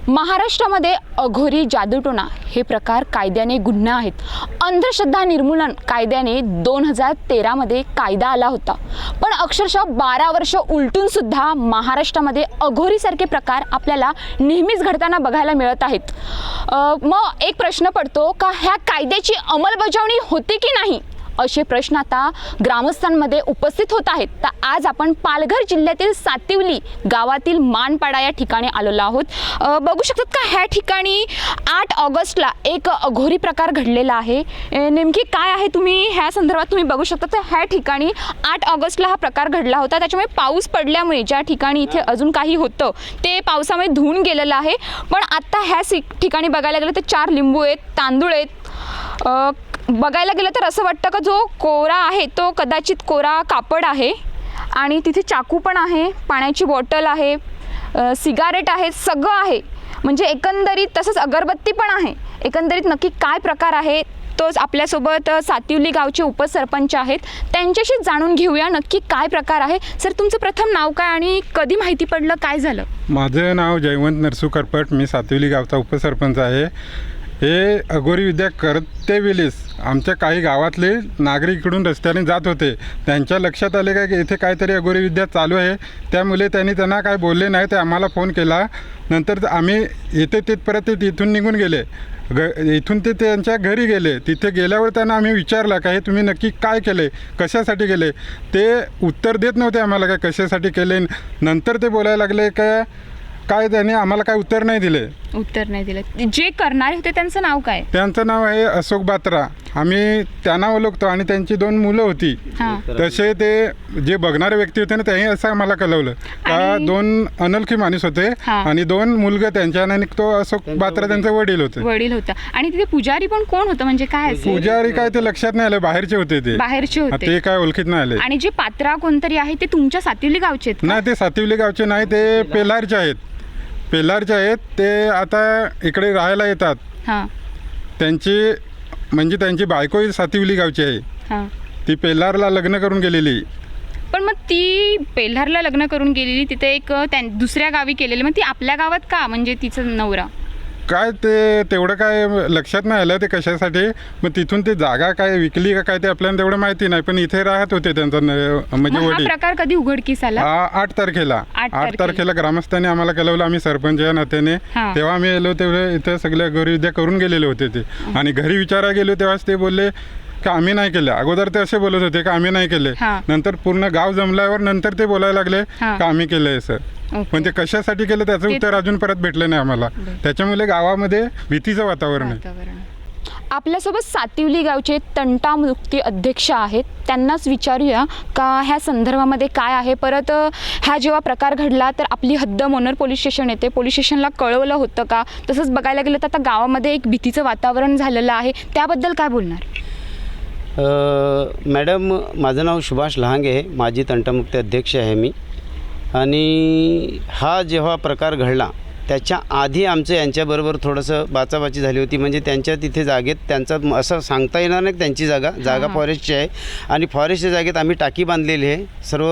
महाराष्ट्रामध्ये अघोरी जादूटोणा हे प्रकार कायद्याने गुन्हे आहेत. अंधश्रद्धा निर्मूलन कायद्याने 2013 मध्ये कायदा आला होता, पण अक्षरशः 12 वर्ष उलटून सुद्धा महाराष्ट्रामध्ये अघोरीसारखे प्रकार आपल्याला नेहमीच घडताना बघायला मिळत आहेत. मग एक प्रश्न पडतो का ह्या कायद्याची अंमलबजावणी होते की नाही, असे प्रश्न आता ग्रामस्थांमध्ये उपस्थित होत आहेत. तर आज आपण पालघर जिल्ह्यातील सातिवली गावातील मानपाडा या ठिकाणी आलेलो आहोत. बघू शकतात का ह्या ठिकाणी 8 ऑगस्टला एक अघोरी प्रकार घडलेला आहे. नेमकी काय आहे तुम्ही ह्या संदर्भात तुम्ही बघू शकता. तर ह्या ठिकाणी 8 ऑगस्टला हा प्रकार घडला होता. त्याच्यामुळे पाऊस पडल्यामुळे ज्या ठिकाणी इथे अजून काही होतं ते पावसामुळे धुवून गेलेलं आहे. पण आता ह्या ठिकाणी बघायला गेलं तर 4 लिंबू आहेत, तांदूळ आहेत. बघायला गेलं तर असं वाटतं का जो कोरा आहे तो कदाचित कोरा कापड आहे आणि तिथे चाकू पण आहे, पाण्याची बॉटल आहे, सिगारेट आहे, सगळं आहे. म्हणजे एकंदरीत तसंच अगरबत्ती पण आहे. एकंदरीत नक्की काय प्रकार आहे तोच आपल्यासोबत सातिवली गावचे उपसरपंच आहेत, त्यांच्याशी जाणून घेऊया नक्की काय प्रकार आहे. सर, तुमचं प्रथम नाव काय आणि कधी माहिती पडलं, काय झालं? माझं नाव जयवंत नरसू करपट, मी सातिवली गावचा उपसरपंच आहे. हे अघोरी विद्या करते वेळेस आमच्या काही गावातले नागरिक इकडून रस्त्याने जात होते. त्यांच्या लक्षात आले का की इथे काहीतरी अघोरी विद्या चालू आहे. त्यामुळे त्यांना काय बोलले नाही, ते आम्हाला फोन केला. नंतर आम्ही येते तिथपर्यंत ते तिथून निघून गेले. इथून ते त्यांच्या घरी गेले. तिथे गेल्यावर त्यांना आम्ही विचारलं का हे तुम्ही नक्की काय केले, कशासाठी केले. ते उत्तर देत नव्हते आम्हाला काय कशासाठी केले. नंतर ते बोलायला लागले का काय त्यांनी आम्हाला काय उत्तर नाही दिले. जे करणारे होते त्यांचं नाव काय? त्यांचं नाव आहे अशोक बात्रा. आम्ही त्यांना ओळखतो आणि त्यांची 2 मुलं होती. तसे ते जे बघणारे व्यक्ती होते ना त्यांनी असं आम्हाला कळवलं का 2 अनोळखी माणूस होते आणि 2 मुलगा त्यांच्या आणि तो अशोक बात्रा त्यांचे वडील होते. आणि तिथे पुजारी पण कोण होतं, म्हणजे काय पुजारी काय ते लक्षात नाही आलं. बाहेरचे होते ते काय ओळखीत नाही आले. आणि जे पात्रा कोणतरी आहे ते तुमच्या सातिवली गावचे आहेत? नाही, ते सातिवली गावचे नाही, ते पेलारचे आहेत. ते आता इकडे राहायला येतात. त्यांची बायको सातिवली गावची आहे. ती पेलारला लग्न करून गेलेली. पण मग ती पेल्हारला लग्न करून गेलेली, तिथे एक दुसऱ्या गावी केलेली, मग ती आपल्या गावात का, म्हणजे तिचं नवरा काय ते तेवढं काय लक्षात नाही आलं ते कशासाठी. मग तिथून ती जागा काय विकली का काय ते आपल्याला तेवढं माहिती नाही. पण इथे राहत होते त्यांचा म्हणजे वडील. प्रकार कधी उघडकीस आला? 8 तारखेला ग्रामस्थांनी आम्हाला कळवलं. आम्ही सरपंच या नात्याने तेव्हा आम्ही गेलो, तेव्हा इथं सगळ्या अघोरी विद्या करून गेलेले होते ते. आणि घरी विचारायला गेलो तेव्हाच ते बोलले का आम्ही नाही केलं. अगोदर ते असे बोलत होते का आम्ही नाही केले. नंतर पूर्ण गाव जमल्यावर नंतर ते बोलायला लागले का आम्ही केलंय असं. पण ते कशासाठी केलं त्याचं उत्तर अजून परत भेटलं नाही आम्हाला. त्याच्यामुळे गावामध्ये भीतीचं वातावरण आहे. आपल्यासोबत सातिवली गावचे तंटामुक्ती अध्यक्ष आहेत, त्यांनाच विचारूया का ह्या संदर्भामध्ये काय आहे. परत हा जेव्हा प्रकार घडला तर आपली हद्द मोनर पोलीस स्टेशन येते, पोलीस स्टेशनला कळवलं होतं का? तसंच बघायला गेलं तर आता गावामध्ये एक भीतीचं वातावरण झालेलं आहे, त्याबद्दल काय बोलणार? मॅडम, माझं नाव सुभाष लहांगे, माजी तंटामुक्ती अध्यक्ष आहे मी. आणि हा जेव्हा प्रकार घडला त्याच्या आधी आमचं यांच्याबरोबर थोडंसं बाचाबाची झाली होती. म्हणजे त्यांच्या तिथे जागेत त्यांचा असं सांगता येणार नाही त्यांची जागा फॉरेस्टची आहे. आणि फॉरेस्टच्या जागेत आम्ही टाकी बांधलेली आहे सर्व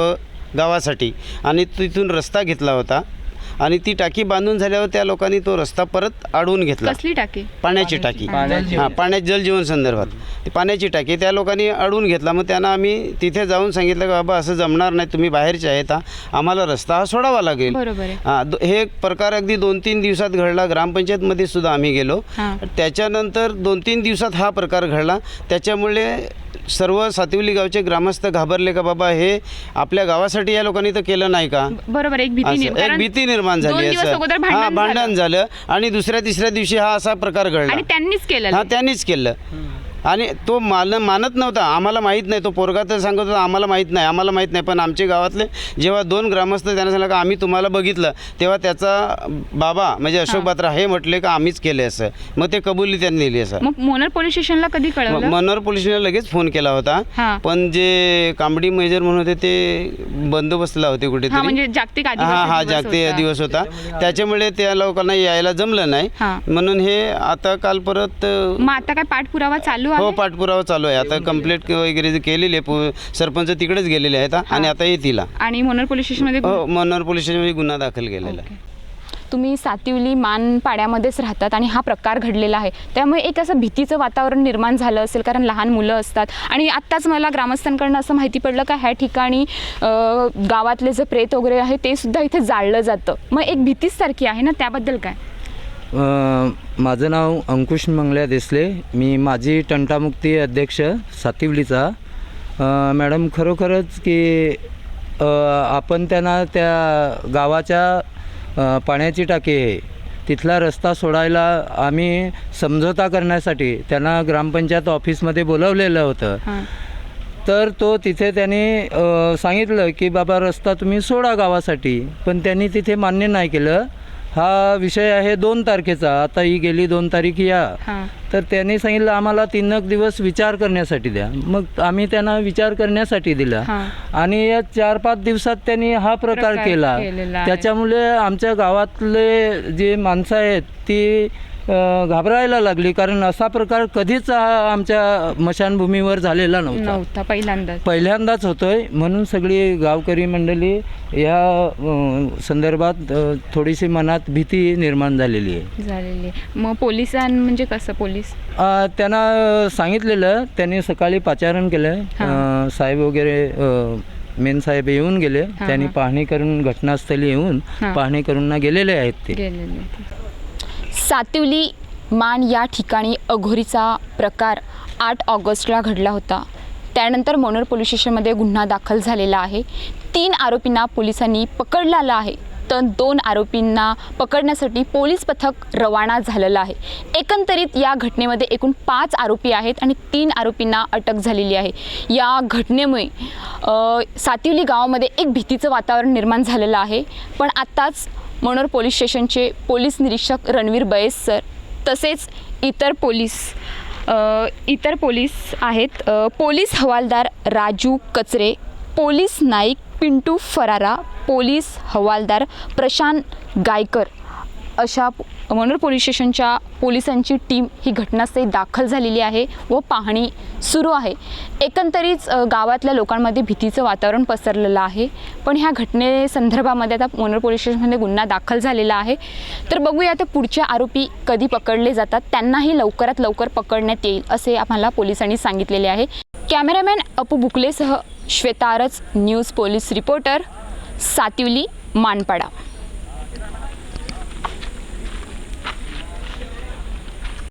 गावासाठी. आणि तिथून रस्ता घेतला होता आणि ती टाकी बांधून झाल्यावर त्या लोकांनी तो रस्ता परत अडवून घेतला. कसली टाकी? पाण्याची टाकी. पाण्यात जलजीवन संदर्भात ती पाण्याची टाकी त्या लोकांनी अडवून घेतला. मग त्यांना आम्ही तिथे जाऊन सांगितलं की बाबा असं जमणार नाही, तुम्ही बाहेरचे आहेत, आम्हाला रस्ता हा सोडावा लागेल. हे प्रकार अगदी 2-3 दिवसात घडला. ग्रामपंचायतमध्ये सुद्धा आम्ही गेलो. त्याच्यानंतर 2-3 दिवसात हा प्रकार घडला. त्याच्यामुळे सर्व सातिवली गावचे ग्रामस्थ घाबरले का बाबा हे आपल्या गावासाठी या लोकांनी तर केलं नाही का. बरोबर, एक भीती निर्माण झाली. भांडण झालं आणि दुसऱ्या तिसऱ्या दिवशी हा असा प्रकार घडला आणि त्यांनीच केलं. आणि तो मानत नव्हता. आम्हाला माहीत नाही, तो पोरगा तर सांगत होता आम्हाला माहीत नाही. पण आमचे गावातले जेव्हा 2 ग्रामस्थ त्यांना सांगितलं का आम्ही तुम्हाला बघितलं, तेव्हा त्याचा बाबा म्हणजे अशोक बात्रा हे म्हटले का आम्हीच केले असं. मग ते कबुली त्यांनी दिली असं. मग मोनर पोलीस स्टेशनला कधी कळवलं? मोनर पोलीस स्टेशनला लगेच फोन केला होता. पण जे कांबडी मेजर म्हणून होते ते बंदोबस्तला होते कुठेतरी. म्हणजे जागतिक दिवस होता. त्याच्यामुळे त्या लोकांना यायला जमलं नाही. म्हणून हे आता काल परत. मग आता काय पाठपुरावा चालू? हो, पाठपुरावा चालू आहे. आता कंप्लेंट वगैरे केलेली आहे. सरपंच तिकडेच गेलेले आहेत आणि आता येतील. आणि मोनर पोलीस स्टेशनमध्ये मोनर पोलीस स्टेशनमध्ये गुन्हा दाखल केलेला आहे. तुम्ही सातिवली मानपाड्यामध्येच राहतात आणि हा प्रकार घडलेला आहे, त्यामुळे एक असं भीतीचं वातावरण निर्माण झालं असेल, कारण लहान मुलं असतात. आणि आत्ताच मला ग्रामस्थांकडून असं माहिती पडलं का ह्या ठिकाणी गावातले जे प्रेत वगैरे आहे ते सुद्धा इथे जाळलं जातं. मग एक भीतीच सारखी आहे ना, त्याबद्दल काय? माझं नाव अंकुश मंगल्या देसले, मी माजी तंटामुक्ती अध्यक्ष सातिवलीचा. मॅडम, खरोखरच की आपण त्यांना त्या गावाच्या पाण्याची टाकी आहे तिथला रस्ता सोडायला आम्ही समझोता करण्यासाठी त्यांना ग्रामपंचायत ऑफिसमध्ये बोलवलेलं होतं. तर तो तिथे त्यांनी सांगितलं की बाबा रस्ता तुम्ही सोडा गावासाठी, पण त्यांनी तिथे मान्य नाही केलं. हा विषय आहे 2 तारखेचा, आता ही गेली 2 तारीख या. तर त्यांनी सांगितलं आम्हाला 3 दिवस विचार करण्यासाठी द्या. मग आम्ही त्यांना विचार करण्यासाठी दिला आणि या 4-5 दिवसात त्यांनी हा प्रकार केला. त्याच्यामुळे आमच्या गावातले जे माणसं आहेत ती घाबरायला लागली, कारण असा प्रकार कधीच आमच्या स्मशानभूमीवर झालेला नव्हता. पहिल्यांदाच होतोय. म्हणून सगळी गावकरी मंडळी या संदर्भात थोडीशी मनात भीती निर्माण झालेली आहे. मग पोलिसां म्हणजे कसं पोलीस त्यांना सांगितलेलं, त्यांनी सकाळी पाचारण केलं. साहेब वगैरे मेन साहेब येऊन गेले, त्यांनी पाहणी करून घटनास्थळी येऊन पाहणी करून गेलेले आहेत ते. सातिवली मान या ठिकाणी अघोरीचा प्रकार 8 ऑगस्टला घडला होता. त्यानंतर मनोर पोलीस स्टेशनमध्ये गुन्हा दाखल झालेला आहे. 3 आरोपींना पोलिसांनी पकडलेलं आहे, तर 2 आरोपींना पकडण्यासाठी पोलीस पथक रवाना झालेलं आहे. एकंदरीत या घटनेमध्ये एकूण 5 आरोपी आहेत आणि 3 आरोपींना अटक झालेली आहे. या घटनेमुळे सातिवली गावामध्ये एक भीतीचं वातावरण निर्माण झालेलं आहे. पण आत्ताच मनोर पोलीस स्टेशनचे पोलीस निरीक्षक रणवीर बयेस सर, तसेच इतर पोलीस आहेत, पोलीस हवालदार राजू कचरे, पोलीस नाईक पिंटू फरारा, पोलीस हवालदार प्रशांत गायकर, अशा मनोर पोलीस स्टेशनच्या पोलिसांची टीम ही घटनास्थळी दाखल झालेली आहे व पाहणी सुरू आहे. एकंदरीत गावातल्या लोकांमध्ये भीतीचं वातावरण पसरलेलं आहे. पण ह्या घटनेसंदर्भामध्ये आता मनोर पोलीस स्टेशनमध्ये गुन्हा दाखल झालेला आहे. तर बघूया आता पुढचे आरोपी कधी पकडले जातात, त्यांनाही लवकरात लवकर पकडण्यात येईल असे आम्हाला पोलिसांनी सांगितलेले आहे. कॅमेरामॅन अपू बुकलेसह श्वेता आरज, news police reporter, Sativali Manpada.